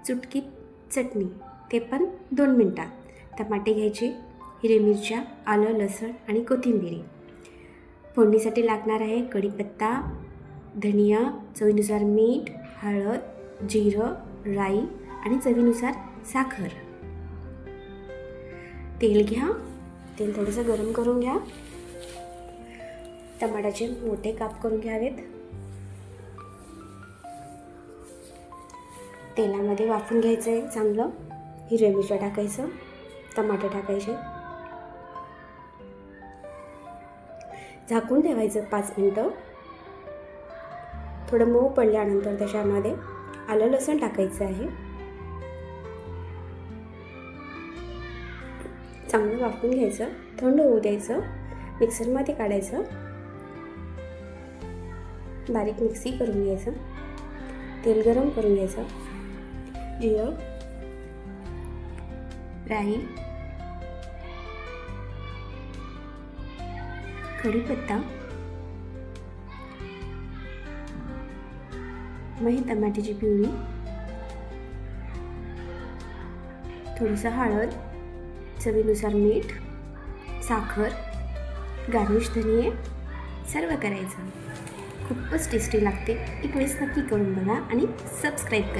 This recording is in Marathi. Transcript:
चुटकी चटणी, ते पण 2 मिनटात. टमाटे घ्यायचे, हिरवी मिरच्या, आलं, लसूण आणि कोथिंबीर. फोडणीसाठी लागणार आहे कढीपत्ता, धनिया, चवीनुसार मीठ, हळद, जिरं, राई आणि चवीनुसार साखर. तेल घ्या, तेल थोडंसं गरम करून घ्या. टमाट्याचे मोठे काप करून घ्यावेत. तेलामध्ये वाफून घ्यायचं आहे चांगलं. हिरव्या मिरच्या टाकायचं, टमाटे टाकायचे, झाकून ठेवायचं 5 मिनटं. थोडं मऊ पडल्यानंतर त्याच्यामध्ये आलं लसूण टाकायचं आहे. चांगलं वाफून घ्यायचं, थंड होऊ द्यायचं, मिक्सरमध्ये काढायचं, बारीक मिक्सी करून घ्यायचं. तेल गरम करून घ्यायचं, जिरं, राई, कढीपत्ता, मग ही टमाट्याची प्युरी, थोडंसं हळद, चवीनुसार मीठ, साखर, गार्निश धनिये सर्व करायचं. खूपच टेस्टी लागते. एक वेळेस नक्की करून बघा आणि सबस्क्राईब करा.